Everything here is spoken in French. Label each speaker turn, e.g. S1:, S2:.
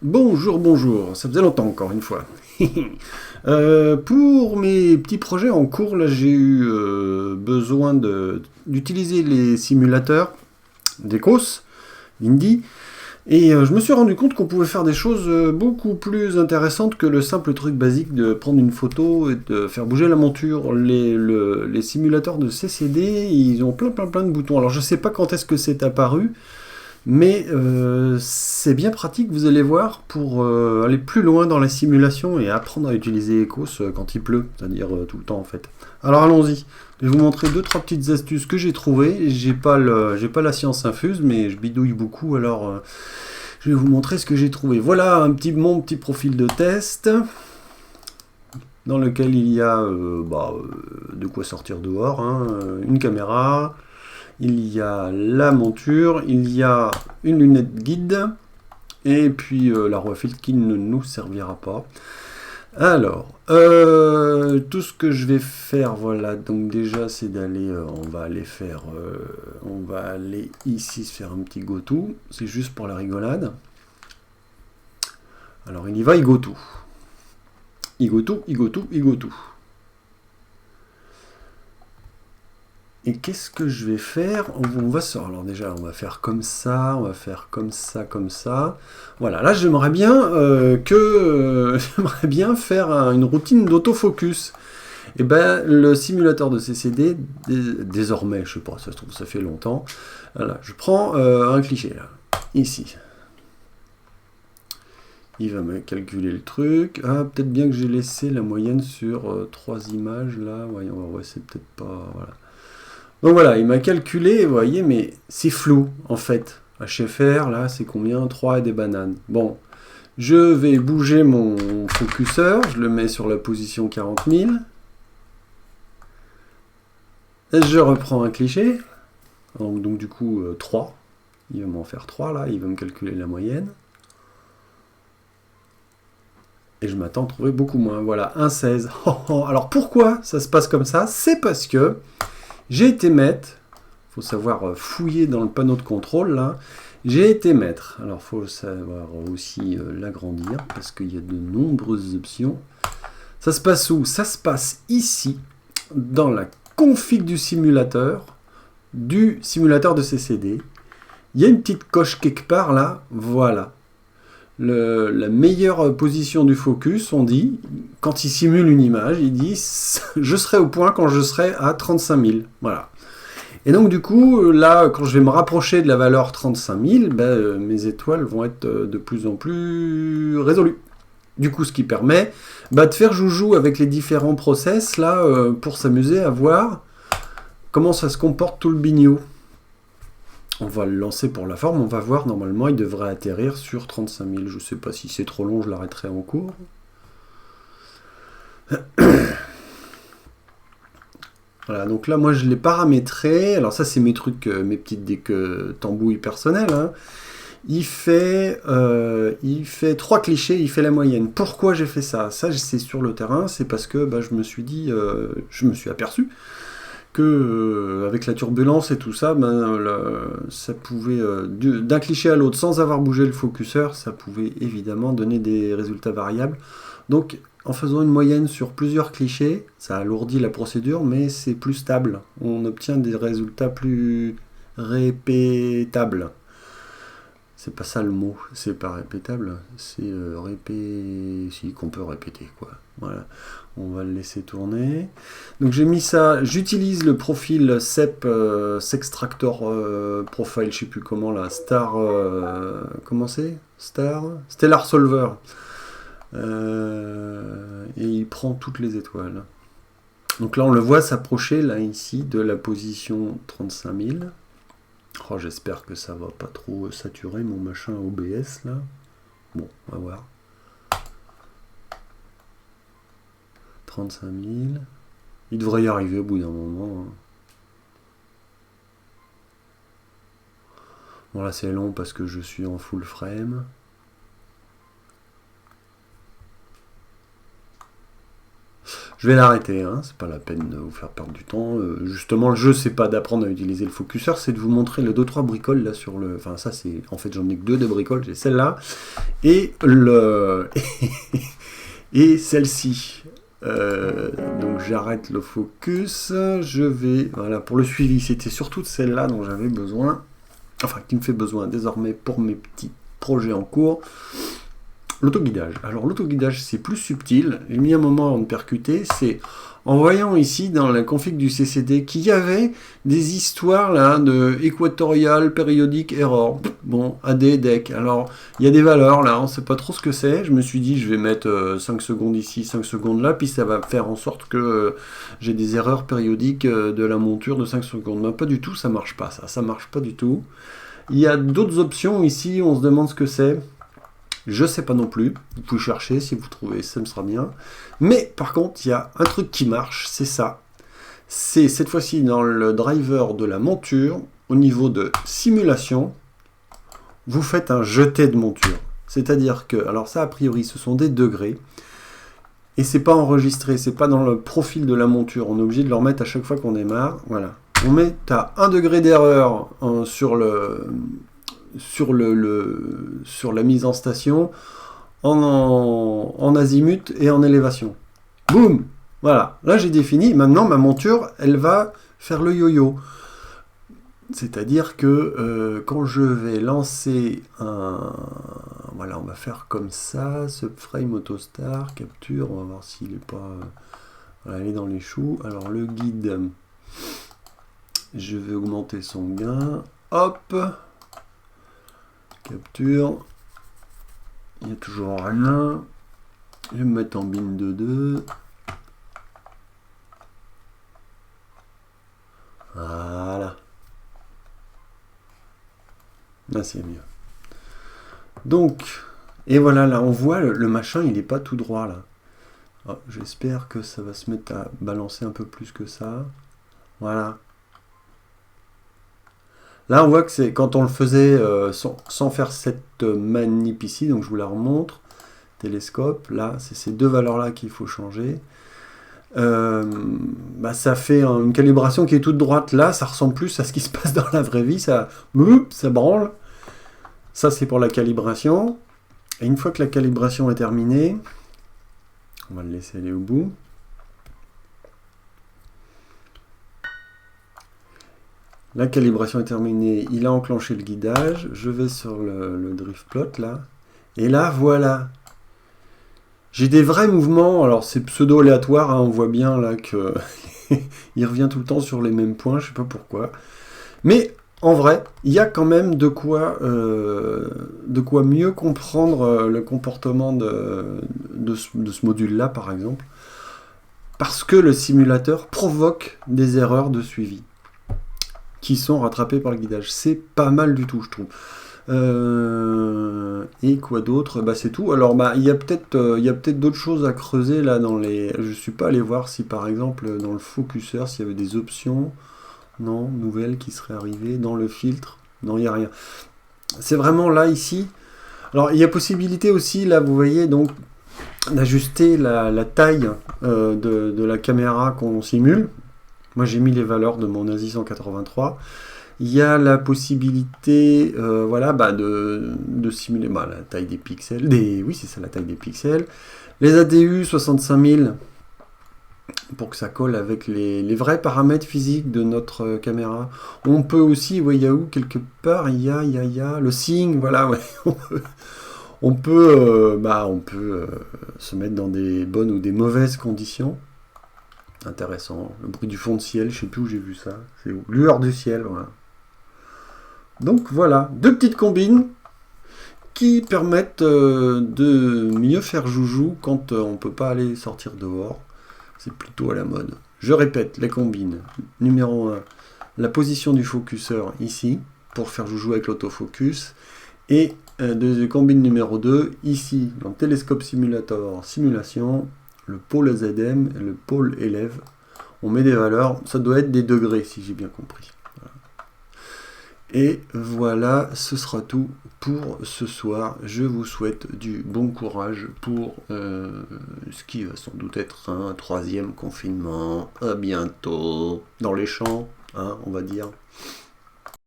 S1: Bonjour, bonjour, ça faisait longtemps encore une fois. Pour mes petits projets en cours, là j'ai eu besoin d'utiliser les simulateurs d'Ecos, d'Indy, et je me suis rendu compte qu'on pouvait faire des choses beaucoup plus intéressantes que le simple truc basique de prendre une photo et de faire bouger la monture. Les simulateurs de CCD, ils ont plein de boutons. Alors je sais pas quand est-ce que c'est apparu, mais c'est bien pratique, vous allez voir, pour aller plus loin dans la simulation et apprendre à utiliser Ecos quand il pleut, c'est-à-dire tout le temps en fait. Alors allons-y, je vais vous montrer deux trois petites astuces que j'ai trouvées. J'ai pas la science infuse, mais je bidouille beaucoup, alors je vais vous montrer ce que j'ai trouvé. Voilà mon petit profil de test dans lequel il y a de quoi sortir dehors, hein, une caméra. Il y a la monture, il y a une lunette guide, et puis la roue à fil qui ne nous servira pas. Alors, tout ce que je vais faire, voilà, donc déjà c'est d'aller, on va aller ici se faire un petit go-to, c'est juste pour la rigolade. Alors il y va, il go-to. Il go-to, il go-to, il go-to. Et qu'est-ce que je vais faire? On va sortir. Alors déjà, on va faire comme ça, on va faire comme ça, comme ça. Voilà, là j'aimerais bien j'aimerais bien faire une routine d'autofocus. Et ben le simulateur de CCD, désormais, je sais pas, ça se trouve ça fait longtemps. Voilà, je prends un cliché là, ici. Il va me calculer le truc. Ah, peut-être bien que j'ai laissé la moyenne sur 3 images là. Voyons, ouais, c'est peut-être pas. Voilà. Donc voilà, il m'a calculé, vous voyez, mais c'est flou en fait. HFR, là, c'est combien? 3 et des bananes. Bon, je vais bouger mon focuseur, je le mets sur la position 40 000. Et je reprends un cliché. Donc du coup, 3. Il va m'en faire 3 là, il va me calculer la moyenne. Et je m'attends à trouver beaucoup moins. Voilà, 1,16. Alors pourquoi ça se passe comme ça? C'est parce que j'ai été mettre, il faut savoir fouiller dans le panneau de contrôle là, j'ai été mettre, alors il faut savoir aussi l'agrandir parce qu'il y a de nombreuses options. Ça se passe où? Ça se passe ici, dans la config du simulateur de CCD. Il y a une petite coche quelque part là, voilà. La meilleure position du focus, on dit, quand il simule une image, il dit je serai au point quand je serai à 35 000. Voilà. Et donc du coup, là, quand je vais me rapprocher de la valeur 35 000, mes étoiles vont être de plus en plus résolues. Du coup, ce qui permet de faire joujou avec les différents process, là, pour s'amuser à voir comment ça se comporte tout le bignou. On va le lancer pour la forme, on va voir, normalement il devrait atterrir sur 35 000. Je ne sais pas si c'est trop long, je l'arrêterai en cours. Voilà, donc là moi je l'ai paramétré, alors ça c'est mes trucs, mes petites tambouilles personnelles, hein. Il fait 3 clichés, il fait la moyenne. Pourquoi j'ai fait ça? Ça c'est sur le terrain, c'est parce que je me suis dit, je me suis aperçu que avec la turbulence et tout ça, ça pouvait, d'un cliché à l'autre, sans avoir bougé le focuseur, ça pouvait évidemment donner des résultats variables. Donc en faisant une moyenne sur plusieurs clichés, ça alourdit la procédure, mais c'est plus stable. On obtient des résultats plus répétables. C'est pas ça le mot, c'est pas répétable, c'est si qu'on peut répéter quoi. Voilà, on va le laisser tourner. Donc j'ai mis ça, j'utilise le profil CEP Sextractor Profile, je sais plus comment là, comment c'est? Stellar Solver. Et il prend toutes les étoiles. Donc là on le voit s'approcher là ici de la position 35 000. Oh, j'espère que ça va pas trop saturer mon machin OBS là. Bon, on va voir. 35 000. Il devrait y arriver au bout d'un moment. Hein. Bon là c'est long parce que je suis en full frame. Je vais l'arrêter, hein, c'est pas la peine de vous faire perdre du temps. Justement, le jeu, c'est pas d'apprendre à utiliser le focuseur, c'est de vous montrer les 2-3 bricoles là sur le. Enfin, ça, c'est. En fait, j'en ai que 2 de bricoles, j'ai celle-là et le. et celle-ci. Donc, j'arrête le focus. Je vais. Voilà, pour le suivi, c'était surtout de celle-là dont j'avais besoin. Enfin, qui me fait besoin désormais pour mes petits projets en cours. L'autoguidage. Alors l'autoguidage c'est plus subtil, j'ai mis un moment avant de percuter, c'est en voyant ici dans la config du CCD qu'il y avait des histoires là de équatorial, périodique, error. Bon, AD, DEC. Alors il y a des valeurs là, on ne sait pas trop ce que c'est, je me suis dit je vais mettre 5 secondes ici, 5 secondes là, puis ça va faire en sorte que j'ai des erreurs périodiques de la monture de 5 secondes. Mais pas du tout, ça marche pas ça marche pas du tout. Il y a d'autres options ici, on se demande ce que c'est. Je sais pas non plus, vous pouvez chercher, si vous trouvez, ça me sera bien. Mais par contre, il y a un truc qui marche, c'est ça. C'est cette fois-ci dans le driver de la monture, au niveau de simulation, vous faites un jeté de monture. C'est-à-dire que, alors ça a priori, ce sont des degrés, et c'est pas enregistré, c'est pas dans le profil de la monture, on est obligé de le remettre à chaque fois qu'on démarre, voilà. On met à 1 degré d'erreur sur la mise en station, en azimut et en élévation. Boum! Voilà, là j'ai défini, maintenant ma monture, elle va faire le yo-yo. C'est-à-dire que quand je vais lancer un... Voilà, on va faire comme ça, subframe autostar, capture, on va voir s'il n'est pas... Voilà, il est dans les choux. Alors le guide, je vais augmenter son gain, hop! Capture, il n'y a toujours rien, je vais me mettre en bin de 2, voilà, là c'est mieux. Donc, et voilà, là on voit le machin, il n'est pas tout droit là. Oh, j'espère que ça va se mettre à balancer un peu plus que ça, voilà. Là, on voit que c'est quand on le faisait sans faire cette manip ici, donc je vous la remontre, télescope, là, c'est ces deux valeurs-là qu'il faut changer. Ça fait une calibration qui est toute droite là, ça ressemble plus à ce qui se passe dans la vraie vie, ça branle. Ça, c'est pour la calibration. Et une fois que la calibration est terminée, on va le laisser aller au bout. La calibration est terminée, il a enclenché le guidage, je vais sur le drift plot là, et là voilà. J'ai des vrais mouvements, alors c'est pseudo-aléatoire, hein, on voit bien là que il revient tout le temps sur les mêmes points, je sais pas pourquoi. Mais en vrai, il y a quand même de quoi mieux comprendre le comportement de ce module-là par exemple, parce que le simulateur provoque des erreurs de suivi qui sont rattrapés par le guidage. C'est pas mal du tout, je trouve. Et quoi d'autre? C'est tout. Alors, il y a peut-être d'autres choses à creuser là dans les... Je suis pas allé voir si par exemple dans le focuseur, s'il y avait des options, non, nouvelles qui seraient arrivées, dans le filtre, non, il n'y a rien. C'est vraiment là, ici. Alors, il y a possibilité aussi, là, vous voyez, donc, d'ajuster la taille de la caméra qu'on simule. Moi, j'ai mis les valeurs de mon ASI 183. Il y a la possibilité de simuler la taille des pixels. Oui, c'est ça, la taille des pixels. Les ADU 65000 pour que ça colle avec les vrais paramètres physiques de notre caméra. On peut aussi, vous voyez où, quelque part, il y a le signe, voilà, ouais. On peut se mettre dans des bonnes ou des mauvaises conditions. Intéressant. Le bruit du fond de ciel, je sais plus où j'ai vu ça. C'est où? Lueur du ciel, voilà. Donc voilà, deux petites combines qui permettent de mieux faire joujou quand on ne peut pas aller sortir dehors. C'est plutôt à la mode. Je répète, les combines. Numéro 1, la position du focuseur ici, pour faire joujou avec l'autofocus. Et combine numéro 2, ici, dans Télescope Simulator, Simulation, le pôle ZM et le pôle élève. On met des valeurs, ça doit être des degrés si j'ai bien compris. Voilà. Et voilà, ce sera tout pour ce soir. Je vous souhaite du bon courage pour ce qui va sans doute être un troisième confinement. À bientôt dans les champs, hein, on va dire.